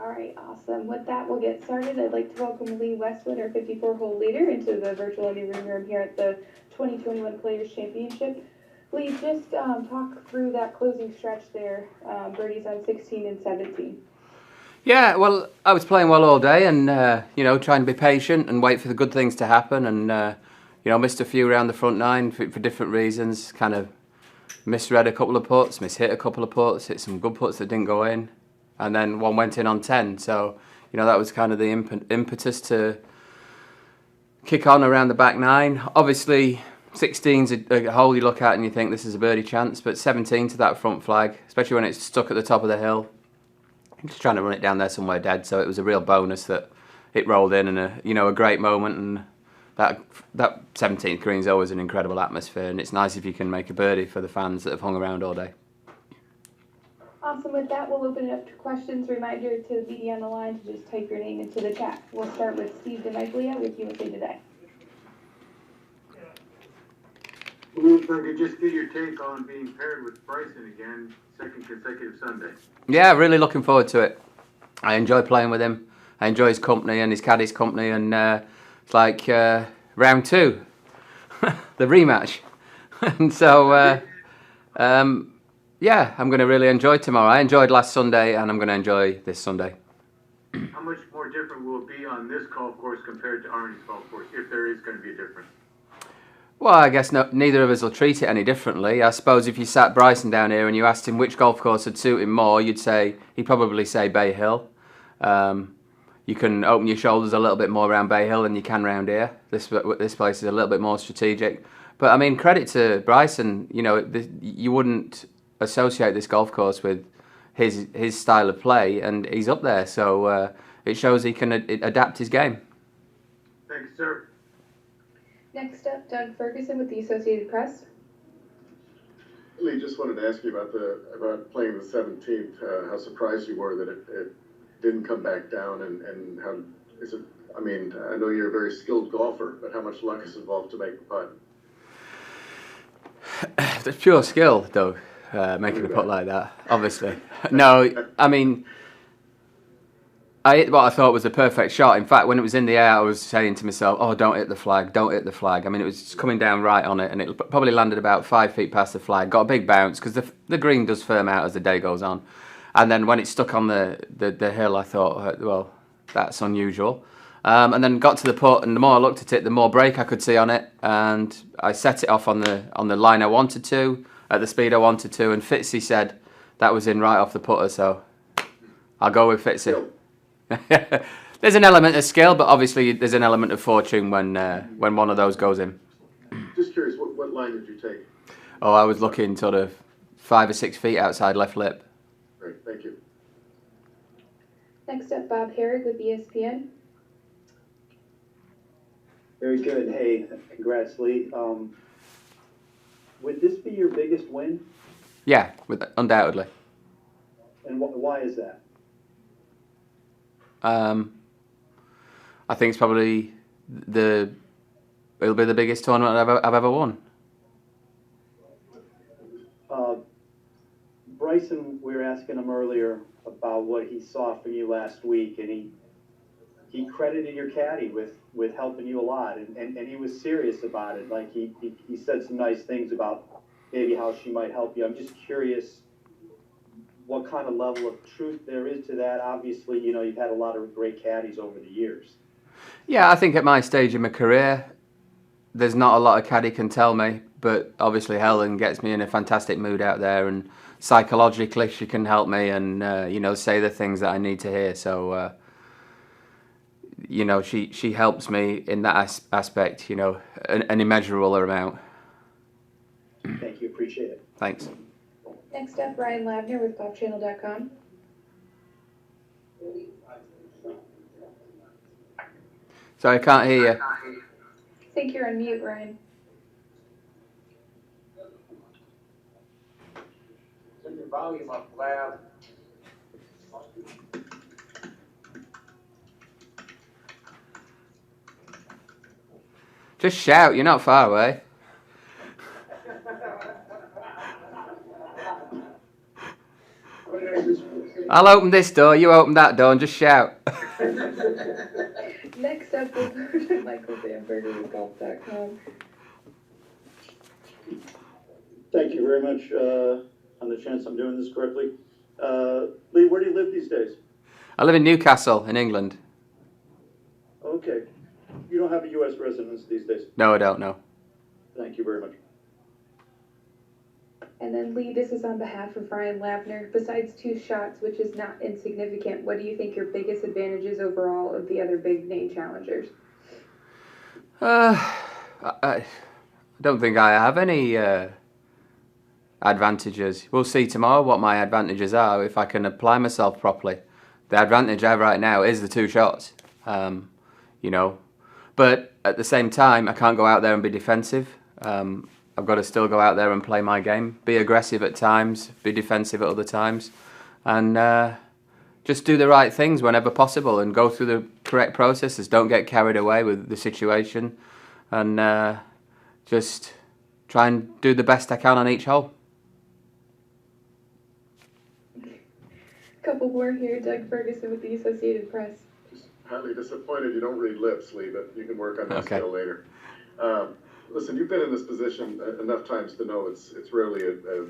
All right, awesome. With that, we'll get started. I'd like to welcome Lee Westwood, our 54-hole leader, into the virtual living room here at the 2021 Players Championship. Lee, just talk through that closing stretch there, birdies on 16 and 17. Yeah, well, I was playing well all day and, trying to be patient and wait for the good things to happen. And, missed a few around the front nine for different reasons. Kind of misread a couple of putts, mishit a couple of putts, hit some good putts that didn't go in. And then one went in on 10. So, that was kind of the impetus to kick on around the back nine. Obviously, 16's a hole you look at and you think this is a birdie chance. But 17 to that front flag, especially when it's stuck at the top of the hill. Just trying to run it down there somewhere dead, so it was a real bonus that it rolled in, and a great moment. And that 17th green is always an incredible atmosphere, and it's nice if you can make a birdie for the fans that have hung around all day. Awesome. With that, we'll open it up to questions. Reminder to the media on the line to just type your name into the chat. We'll start with Steve DeMiglia with USA Today. If I could just get your take on being paired with Bryson again, second consecutive Sunday. Yeah, really looking forward to it. I enjoy playing with him. I enjoy his company and his caddy's company, and it's like round two, the rematch. And so, I'm going to really enjoy tomorrow. I enjoyed last Sunday, and I'm going to enjoy this Sunday. How much more different will it be on this golf course compared to Arnie's golf course, if there is going to be a difference? Well, I guess neither of us will treat it any differently. I suppose if you sat Bryson down here and you asked him which golf course would suit him more, he'd probably say Bay Hill. You can open your shoulders a little bit more around Bay Hill than you can around here. This place is a little bit more strategic. But I mean, credit to Bryson. You wouldn't associate this golf course with his style of play, and he's up there. So it shows he can adapt his game. Thanks, sir. Next up, Doug Ferguson with the Associated Press. Lee, just wanted to ask you about playing the 17th. How surprised you were that it didn't come back down, and how is it? I mean, I know you're a very skilled golfer, but how much luck is involved to make the putt? It's pure skill, Doug, making a putt like that. Obviously, no. I mean, I hit what I thought was a perfect shot. In fact, when it was in the air, I was saying to myself, "Oh, don't hit the flag! Don't hit the flag!" I mean, it was just coming down right on it, and it probably landed about 5 feet past the flag. Got a big bounce because the green does firm out as the day goes on. And then when it stuck on the hill, I thought, well, that's unusual. And then got to the putt, and the more I looked at it, the more break I could see on it, and I set it off on the line I wanted to, at the speed I wanted to, and Fitzy said that was in right off the putter, so I'll go with Fitzy. There's an element of skill, but obviously there's an element of fortune when one of those goes in. Just curious, what line did you take? Oh, I was looking sort of 5 or 6 feet outside left lip. Great, thank you. Next up, Bob Herrig with ESPN. Very good. Hey, congrats, Lee. Would this be your biggest win? Yeah, undoubtedly. And why is that? I think it's probably it'll be the biggest tournament I've ever won. Bryson, we were asking him earlier about what he saw from you last week, and he credited your caddy with helping you a lot, and he was serious about it. Like he said some nice things about maybe how she might help you. I'm just curious what kind of level of truth there is to that. Obviously, you've had a lot of great caddies over the years. Yeah, I think at my stage in my career, there's not a lot a caddy can tell me, but obviously Helen gets me in a fantastic mood out there, and psychologically she can help me and say the things that I need to hear. So she helps me in that aspect, an immeasurable amount. Thank you, appreciate it. Thanks. Next up, Ryan Lavner with GolfChannel.com. Sorry, I can't hear you. I think you're on mute, Ryan. Turn your volume up loud. Just shout, you're not far away. I'll open this door, you open that door, and just shout. Next up, we'll go to Michael Bamberger with golf.com. Thank you very much on the chance I'm doing this correctly. Lee, where do you live these days? I live in Newcastle, in England. Okay. You don't have a U.S. residence these days? No, I don't know. Thank you very much. And then Lee, this is on behalf of Ryan Lavner. Besides 2 shots, which is not insignificant, what do you think your biggest advantages overall of the other big name challengers? I don't think I have any advantages. We'll see tomorrow what my advantages are if I can apply myself properly. The advantage I have right now is the 2 shots, But at the same time, I can't go out there and be defensive. I've got to still go out there and play my game, be aggressive at times, be defensive at other times, and just do the right things whenever possible and go through the correct processes. Don't get carried away with the situation, and just try and do the best I can on each hole. Couple more here. Doug Ferguson with the Associated Press. Highly disappointed you don't read lips, Lee, but you can work on that Okay. skill later. Listen, you've been in this position enough times to know it's rarely a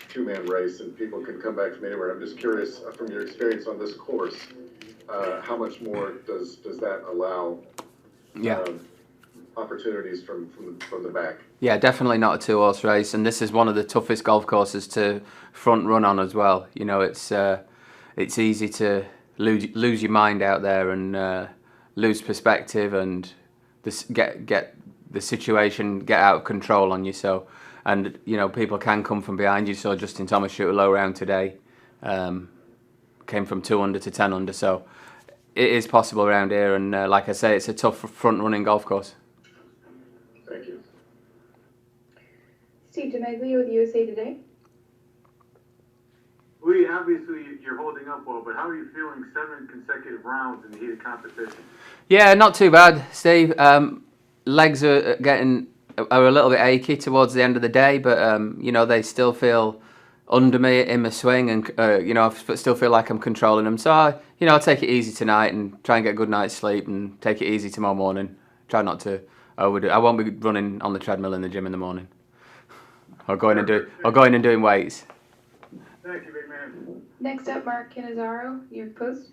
two-man race and people can come back from anywhere. I'm just curious, from your experience on this course, how much more does that allow opportunities from the back? Yeah, definitely not a 2-horse race, and this is one of the toughest golf courses to front run on as well. It's easy to lose your mind out there and lose perspective and get the situation get out of control on you. So, and people can come from behind you. So Justin Thomas shoot a low round today, came from 2 under to 10 under. So it is possible around here, and like I say, it's a tough front running golf course. Thank you. Steve DeMaglio with USA Today. Lee, obviously you're holding up well, but how are you feeling 7 consecutive rounds in the heated competition? Yeah, not too bad, Steve. Legs are a little bit achy towards the end of the day, but they still feel under me in my swing, and I still feel like I'm controlling them. So I'll take it easy tonight and try and get a good night's sleep, and take it easy tomorrow morning. Try not to overdo. I won't be running on the treadmill in the gym in the morning, or going and doing weights. Thank you, big man. Next up, Mark Cannizzaro, New York Post.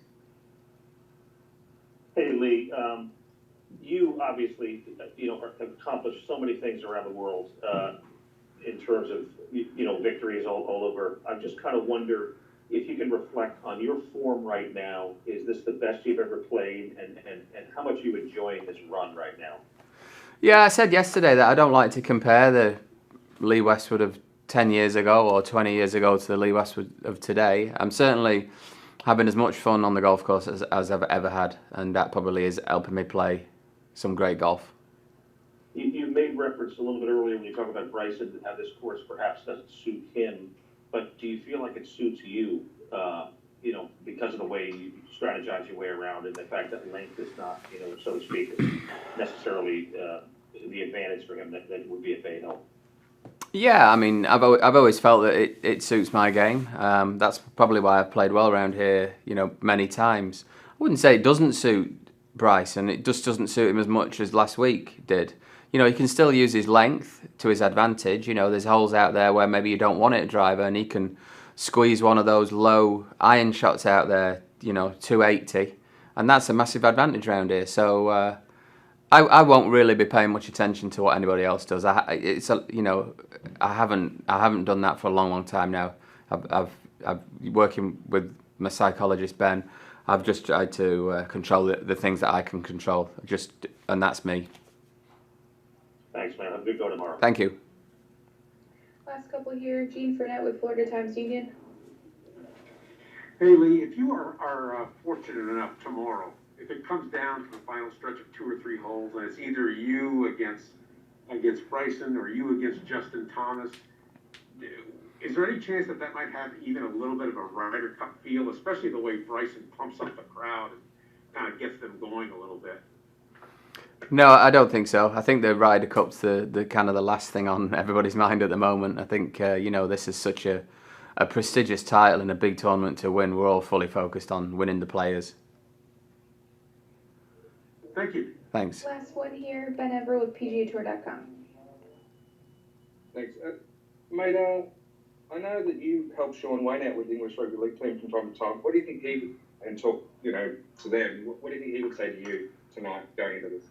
Hey, Lee, you obviously, have accomplished so many things around the world in terms of, victories all over. I just kind of wonder if you can reflect on your form right now. Is this the best you've ever played, and how much are you enjoying this run right now? Yeah, I said yesterday that I don't like to compare the Lee Westwood of 10 years ago or 20 years ago to the Lee Westwood of today. I'm certainly having as much fun on the golf course as I've ever had, and that probably is helping me play some great golf. You made reference a little bit earlier when you talked about Bryson, how this course perhaps doesn't suit him, but do you feel like it suits you, because of the way you strategize your way around, and the fact that length is not, so to speak, necessarily the advantage for him that would be a fatal? Yeah, I mean, I've always felt that it suits my game. That's probably why I've played well around here, many times. I wouldn't say it doesn't suit Bryson. It just doesn't suit him as much as last week did. He can still use his length to his advantage. There's holes out there where maybe you don't want it a driver, and he can squeeze one of those low iron shots out there, 280, and that's a massive advantage around here. So I won't really be paying much attention to what anybody else does. I haven't done that for a long time now. I've working with my psychologist Ben. I've just tried to control the things that I can control. And that's me. Thanks, man. Have a good go tomorrow. Thank you. Last couple here, Gene Fournette with Florida Times-Union. Hey, Lee, if you are fortunate enough tomorrow, if it comes down to the final stretch of 2 or 3 holes, and it's either you against Bryson or you against Justin Thomas, is there any chance that might have even a little bit of a Ryder Cup feel, especially the way Bryson pumps up the crowd and kind of gets them going a little bit? No, I don't think so. I think the Ryder Cup's the kind of the last thing on everybody's mind at the moment. I think this is such a a prestigious title and a big tournament to win. We're all fully focused on winning the Players. Thank you. Thanks. Last one here, Ben Ever with PGAtour.com. Thanks. Mate, I know that you helped Sean Wayne out with the English Rugby League team from time to time. What do you think he would, and talk, to them, what do you think he would say to you tonight going into this?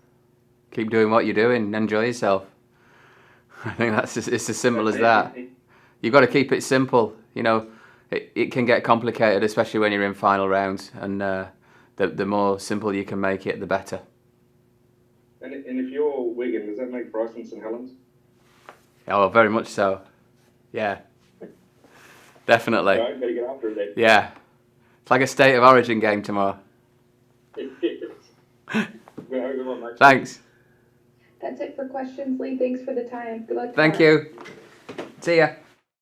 Keep doing what you're doing. Enjoy yourself. I think it's as simple as that. You've got to keep it simple. It can get complicated, especially when you're in final rounds. And the more simple you can make it, the better. And if you're Wigan, does that make Bryson St Helens? Oh, very much so. Yeah. Definitely. Right, better get after it then. Yeah. It's like a State of Origin game tomorrow. Good one, mate. Thanks. That's it for questions, Lee. Thanks for the time. Good luck Thank tomorrow. you. See ya.